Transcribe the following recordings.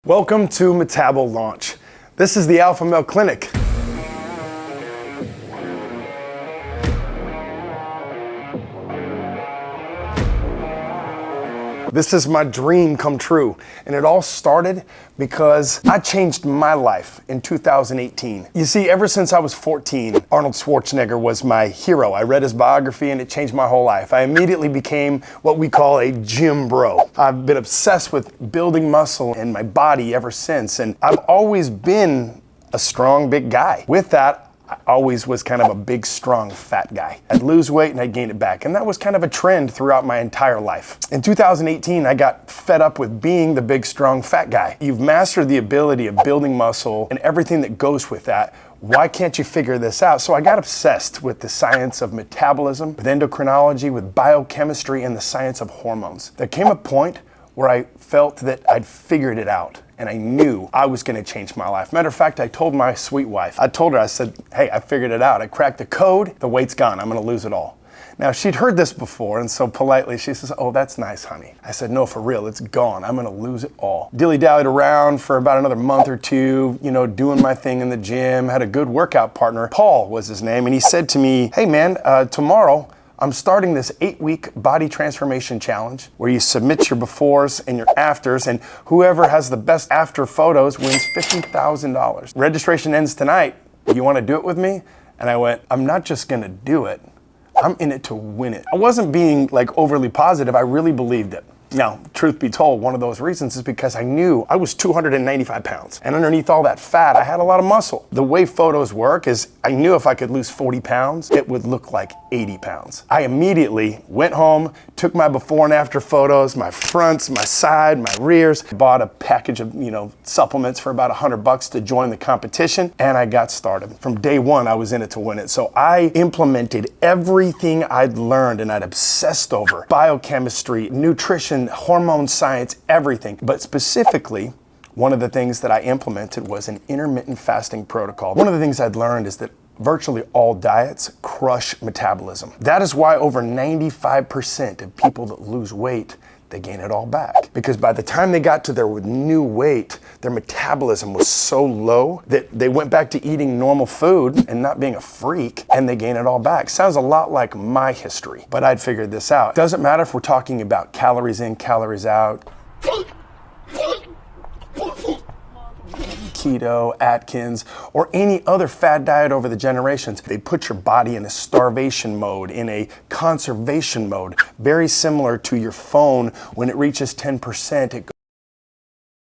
Welcome to Metabo Launch. This is the Alpha Male Clinic. This is my dream come true, and it all started because I changed my life in 2018. You see, ever since I was 14, Arnold Schwarzenegger was my hero. I read his biography and it changed my whole life. I immediately became what we call a gym bro. I've been obsessed with building muscle in my body ever since, and I've always been a strong, big guy. With that, I always was kind of a big, strong, fat guy. I'd lose weight and I'd gain it back. And that was kind of a trend throughout my entire life. In 2018, I got fed up with being the big, strong, fat guy. You've mastered the ability of building muscle and everything that goes with that. Why can't you figure this out? So I got obsessed with the science of metabolism, with endocrinology, with biochemistry, and the science of hormones. There came a point where I felt that I'd figured it out, and I knew I was gonna change my life. Matter of fact, I told my sweet wife, I said, hey, I figured it out. I cracked the code, the weight's gone, I'm gonna lose it all. Now, she'd heard this before, and so politely she says, oh, that's nice, honey. I said, no, for real, it's gone. I'm gonna lose it all. Dilly-dallied around for about another month or two, doing my thing in the gym, had a good workout partner. Paul was his name, and he said to me, hey man, tomorrow, I'm starting this 8-week body transformation challenge where you submit your befores and your afters, and whoever has the best after photos wins $50,000. Registration ends tonight. You want to do it with me? And I went, I'm not just going to do it. I'm in it to win it. I wasn't being overly positive. I really believed it. Now, truth be told, one of those reasons is because I knew I was 295 pounds. And underneath all that fat, I had a lot of muscle. The way photos work is I knew if I could lose 40 pounds, it would look like 80 pounds. I immediately went home, took my before and after photos, my fronts, my side, my rears, bought a package of, supplements for about $100 to join the competition, and I got started. From day one, I was in it to win it. So I implemented everything I'd learned and I'd obsessed over: biochemistry, nutrition, hormone science, everything. But specifically, one of the things that I implemented was an intermittent fasting protocol. One of the things I'd learned is that virtually all diets crush metabolism. That is why over 95% of people that lose weight, they gain it all back. Because by the time they got to their new weight, their metabolism was so low that they went back to eating normal food and not being a freak, and they gain it all back. Sounds a lot like my history, but I'd figured this out. Doesn't matter if we're talking about calories in, calories out, keto, Atkins, or any other fad diet over the generations. They put your body in a starvation mode, in a conservation mode, very similar to your phone. When it reaches 10%, it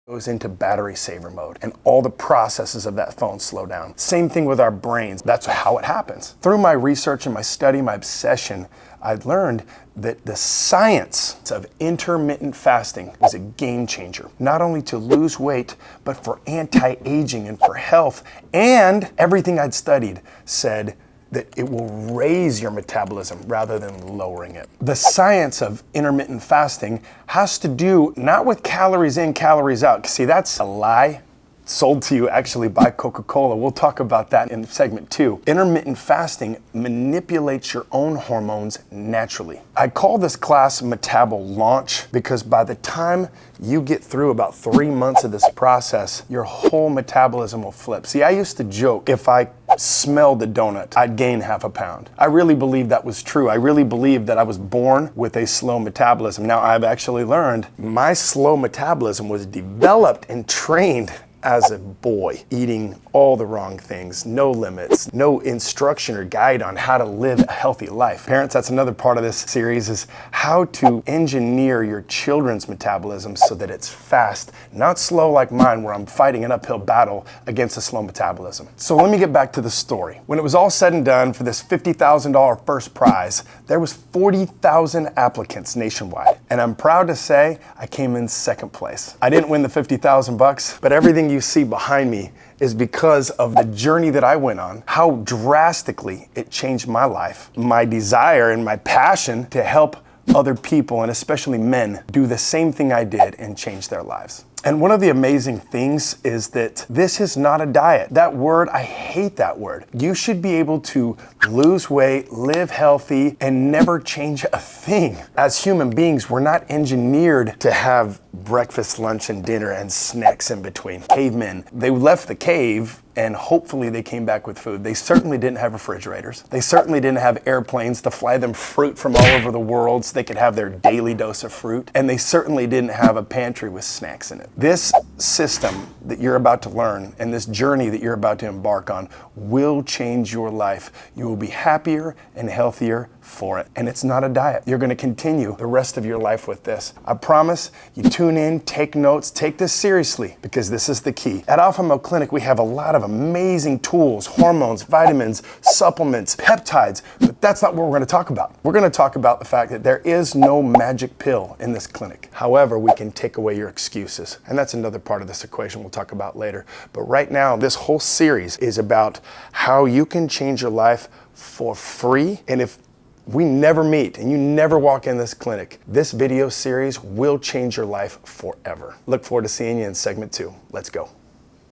goes into battery saver mode, and all the processes of that phone slow down. Same thing with our brains. That's how it happens. Through my research and my study, my obsession, I'd learned that the science of intermittent fasting was a game changer, not only to lose weight, but for anti-aging and for health. And everything I'd studied said that it will raise your metabolism rather than lowering it. The science of intermittent fasting has to do not with calories in, calories out. See, that's a lie sold to you actually by Coca-Cola. We'll talk about that in segment 2. Intermittent fasting manipulates your own hormones naturally. I call this class Metabo Launch because by the time you get through about 3 months of this process, your whole metabolism will flip. See, I used to joke if I smelled a donut, I'd gain half a pound. I really believed that was true. I really believed that I was born with a slow metabolism. Now I've actually learned my slow metabolism was developed and trained as a boy, eating all the wrong things, no limits, no instruction or guide on how to live a healthy life. Parents, that's another part of this series, is how to engineer your children's metabolism so that it's fast, not slow like mine, where I'm fighting an uphill battle against a slow metabolism. So let me get back to the story. When it was all said and done for this $50,000 first prize, there was 40,000 applicants nationwide. And I'm proud to say I came in second place. I didn't win the 50,000 bucks, but everything you see behind me is because of the journey that I went on, how drastically it changed my life, my desire and my passion to help other people, and especially men, do the same thing I did and change their lives. And one of the amazing things is that this is not a diet. That word, I hate that word. You should be able to lose weight, live healthy, and never change a thing. As human beings, we're not engineered to have breakfast, lunch, and dinner, and snacks in between. Cavemen, they left the cave and hopefully they came back with food. They certainly didn't have refrigerators. They certainly didn't have airplanes to fly them fruit from all over the world so they could have their daily dose of fruit. And they certainly didn't have a pantry with snacks in it. This system that you're about to learn and this journey that you're about to embark on will change your life. You will be happier and healthier for it. And it's not a diet. You're going to continue the rest of your life with this. I promise you tune in, take notes, take this seriously because this is the key. At Alpha Male Clinic, we have a lot of amazing tools, hormones, vitamins, supplements, peptides, but that's not what we're going to talk about. We're going to talk about the fact that there is no magic pill in this clinic. However, we can take away your excuses. And that's another part of this equation we'll talk about later. But right now, this whole series is about how you can change your life for free. And if we never meet and you never walk in this clinic, this video series will change your life forever. Look forward to seeing you in segment 2. Let's go.